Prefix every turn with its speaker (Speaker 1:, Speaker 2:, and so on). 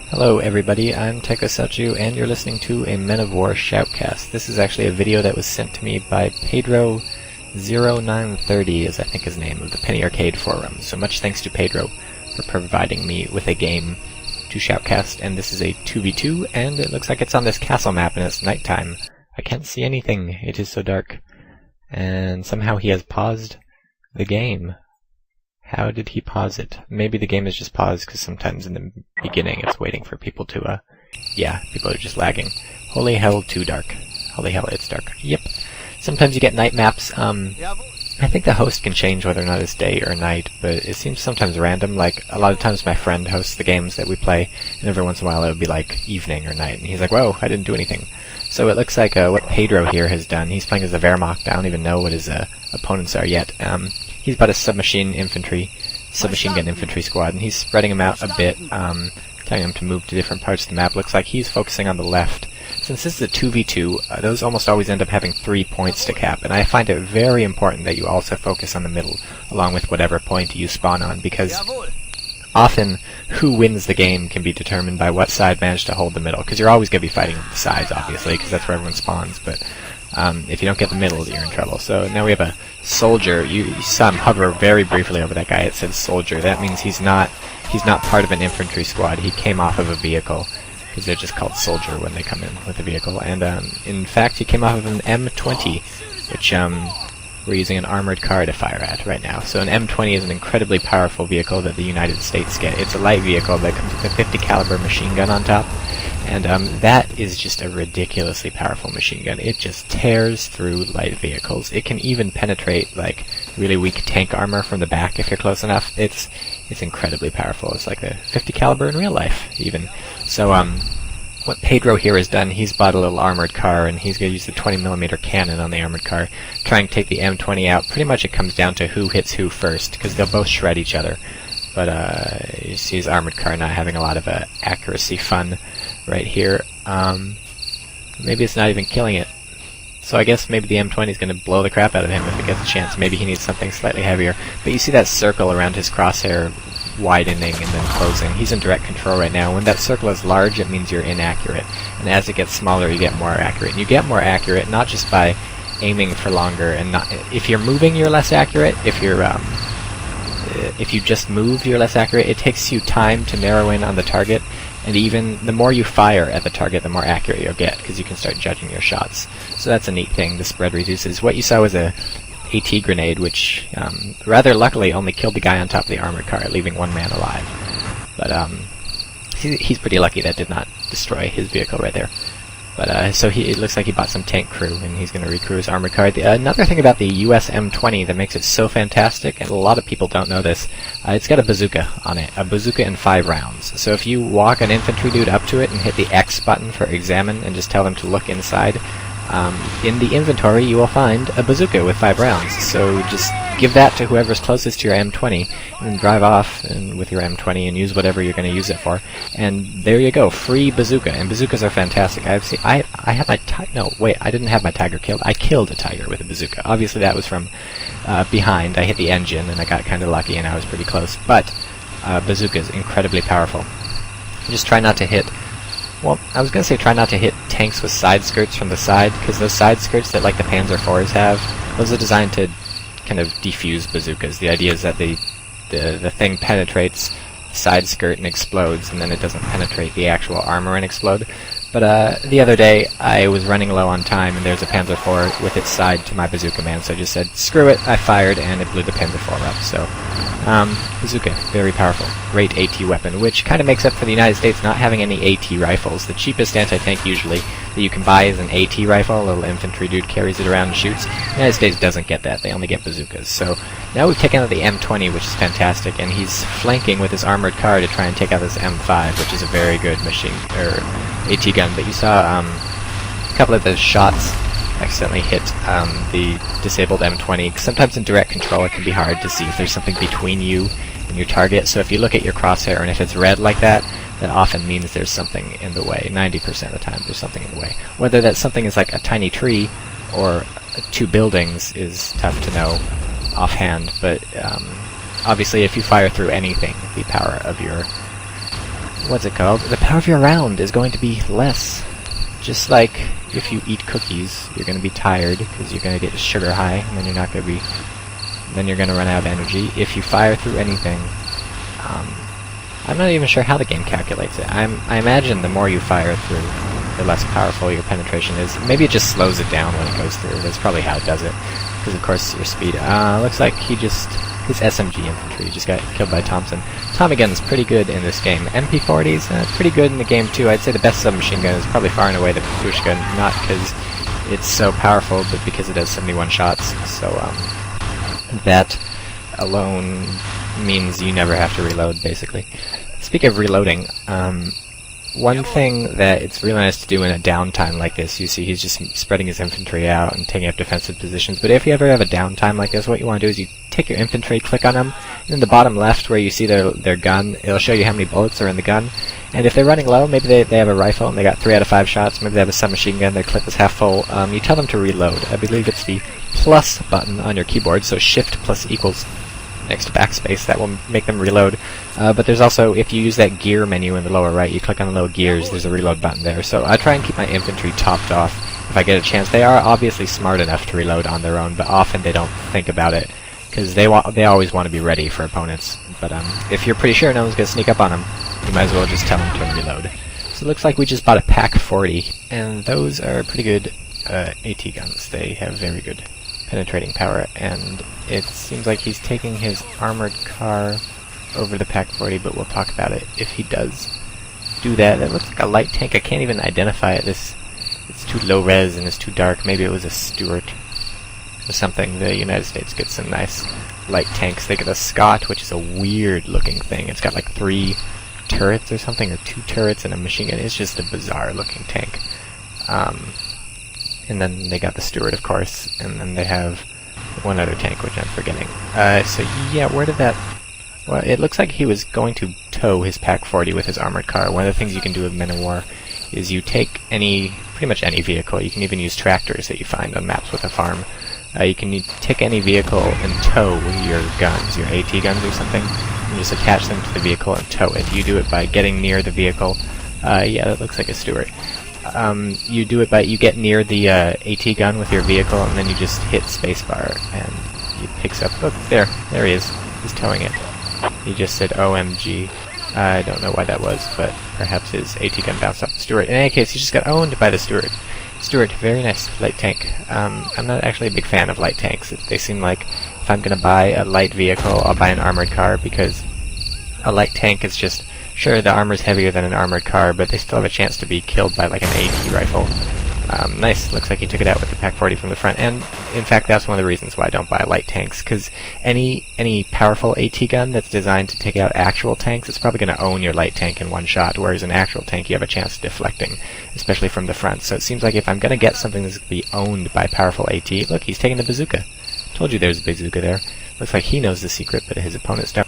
Speaker 1: Hello everybody, I'm TychoCelchuuu and you're listening to a Men of War shoutcast. This is actually a video that was sent to me by Pedro0930 is I think his name, of the Penny Arcade forum. So much thanks to Pedro for providing me with a game to shoutcast, and this is a 2v2 and it looks like it's on this castle map and it's nighttime. I can't see anything, it is so dark. And somehow he has paused the game. How did he pause it? Maybe the game is just paused because sometimes in the beginning it's waiting for people to, yeah, people are just lagging. Holy hell, too dark. Holy hell, it's dark. Yep. Sometimes you get night maps. I think the host can change whether or not it's day or night, but it seems sometimes random. Like, a lot of times my friend hosts the games that we play, and every once in a while it would be like evening or night, and he's like, whoa, I didn't do anything. So it looks like what Pedro here has done, he's playing as a Wehrmacht. I don't even know what his opponents are yet. He's about a submachine gun infantry squad, and he's spreading them out a bit, telling them to move to different parts of the map. Looks like he's focusing on the left. Since this is a 2v2, those almost always end up having 3 points to cap, and I find it very important that you also focus on the middle, along with whatever point you spawn on, because often who wins the game can be determined by what side managed to hold the middle, because you're always going to be fighting the sides, obviously, because that's where everyone spawns, but if you don't get the middle, you're in trouble. So now we have a soldier. You saw him hover very briefly over that guy. It said soldier. That means he's not part of an infantry squad. He came off of a vehicle, because they're just called soldier when they come in with a vehicle. And in fact, he came off of an M20, which we're using an armored car to fire at right now. So an M20 is an incredibly powerful vehicle that the United States get. It's a light vehicle that comes with a 50 caliber machine gun on top. And that is just a ridiculously powerful machine gun. It just tears through light vehicles. It can even penetrate like really weak tank armor from the back if you're close enough. It's incredibly powerful. It's like a 50 caliber in real life, even. So what Pedro here has done, he's bought a little armored car, and he's going to use the 20mm cannon on the armored car, try and take the M20 out. Pretty much it comes down to who hits who first, because they'll both shred each other. But you see his armored car not having a lot of accuracy fun right here. Maybe it's not even killing it. So I guess maybe the M20 is going to blow the crap out of him if it gets a chance. Maybe he needs something slightly heavier. But you see that circle around his crosshair widening and then closing. He's in direct control right now. When that circle is large, it means you're inaccurate. And as it gets smaller, you get more accurate. And you get more accurate not just by aiming for longer, and not if you're moving, you're less accurate. If you just move, you're less accurate. It takes you time to narrow in on the target, and even the more you fire at the target, the more accurate you'll get, because you can start judging your shots. So that's a neat thing. The spread reduces. What you saw was a AT grenade, which rather luckily only killed the guy on top of the armored car, leaving one man alive. But he's pretty lucky that did not destroy his vehicle right there. But so it looks like he bought some tank crew, and he's going to recrew his armored car. Another thing about the US M20 that makes it so fantastic, and a lot of people don't know this, it's got a bazooka on it. A bazooka and 5 rounds. So if you walk an infantry dude up to it and hit the X button for examine and just tell them to look inside, in the inventory you will find a bazooka with 5 rounds. So just give that to whoever's closest to your M20 and then drive off with your M20 and use whatever you're going to use it for. And there you go, free bazooka. And bazookas are fantastic. I had my I didn't have my tiger killed. I killed a tiger with a bazooka. Obviously that was from behind. I hit the engine and I got kind of lucky and I was pretty close. But bazooka is incredibly powerful. Just try not to hit. Well, I was going to say try not to hit tanks with side skirts from the side, because those side skirts that like the Panzer IVs have, those are designed to kind of defuse bazookas. The idea is that the thing penetrates the side skirt and explodes, and then it doesn't penetrate the actual armor and explode. But the other day, I was running low on time, and there's a Panzer IV with its side to my bazooka man, so I just said, screw it, I fired, and it blew the Panzer IV up. So, bazooka, very powerful. Great AT weapon, which kind of makes up for the United States not having any AT rifles. The cheapest anti-tank usually that you can buy is an AT rifle. A little infantry dude carries it around and shoots. The United States doesn't get that. They only get bazookas. So now we've taken out the M20, which is fantastic, and he's flanking with his armored car to try and take out this M5, which is a very good AT gun. But you saw a couple of those shots accidentally hit the disabled M20. Sometimes in direct control it can be hard to see if there's something between you and your target, so if you look at your crosshair and if it's red like that, that often means there's something in the way. 90% of the time there's something in the way. Whether that something is like a tiny tree or 2 buildings is tough to know offhand, but obviously if you fire through anything, the power of your what's it called? The power of your round is going to be less. Just like if you eat cookies, you're going to be tired because you're going to get sugar high, and then you're not going to be. Then you're going to run out of energy. If you fire through anything, I'm not even sure how the game calculates it. I imagine the more you fire through, the less powerful your penetration is. Maybe it just slows it down when it goes through. That's probably how it does it. Because of course your speed. Looks like his SMG infantry just got killed by Thompson. Tommy gun's pretty good in this game. MP40's pretty good in the game too. I'd say the best submachine gun is probably far and away the push gun. Not because it's so powerful, but because it has 71 shots. So that alone means you never have to reload, basically. Speaking of reloading, one thing that it's really nice to do in a downtime like this, you see he's just spreading his infantry out and taking up defensive positions, but if you ever have a downtime like this, what you want to do is you take your infantry, click on them, and in the bottom left where you see their gun, it'll show you how many bullets are in the gun, and if they're running low, maybe they have a rifle and they got 3 out of 5 shots, maybe they have a submachine gun, their clip is half full, you tell them to reload. I believe it's the plus button on your keyboard, so shift plus equals next to backspace, that will make them reload. But there's also, if you use that gear menu in the lower right, you click on the little gears, there's a reload button there. So I try and keep my infantry topped off if I get a chance. They are obviously smart enough to reload on their own, but often they don't think about it, because they always want to be ready for opponents. But if you're pretty sure no one's going to sneak up on them, you might as well just tell them to reload. So it looks like we just bought a Pack 40, and those are pretty good AT guns. They have very good penetrating power, and it seems like he's taking his armored car over the Pack 40, but we'll talk about it if he does do that. It looks like a light tank. I can't even identify it. It's too low res and it's too dark. Maybe it was a Stuart or something. The United States gets some nice light tanks. They get a Scott, which is a weird looking thing. It's got like 3 turrets or something, or 2 turrets and a machine gun. It's just a bizarre looking tank. And then they got the Stuart, of course, and then they have one other tank, which I'm forgetting. So yeah, where did that... Well, it looks like he was going to tow his Pack 40 with his armored car. One of the things you can do with Men of War is you take pretty much any vehicle. You can even use tractors that you find on maps with a farm. You can take any vehicle and tow with your guns, your AT guns or something, and just attach them to the vehicle and tow it. You do it by getting near the vehicle. Yeah, that looks like a Stuart. You do it by, you get near the AT gun with your vehicle, and then you just hit spacebar, and it picks up, look, there he is, he's towing it. He just said OMG. I don't know why that was, but perhaps his AT gun bounced off the Stuart. In any case, he just got owned by the Stuart. Stuart, very nice light tank. I'm not actually a big fan of light tanks. They seem like if I'm going to buy a light vehicle, I'll buy an armored car, because a light tank is just, sure, the armor's heavier than an armored car, but they still have a chance to be killed by like an AT rifle. Nice, looks like he took it out with the Pack 40 from the front, and in fact that's one of the reasons why I don't buy light tanks, because any powerful AT gun that's designed to take out actual tanks, it's probably going to own your light tank in one shot, whereas an actual tank you have a chance of deflecting, especially from the front. So it seems like if I'm going to get something that's going to be owned by powerful AT, look, he's taking the bazooka. Told you there's a bazooka there. Looks like he knows the secret, but his opponents don't.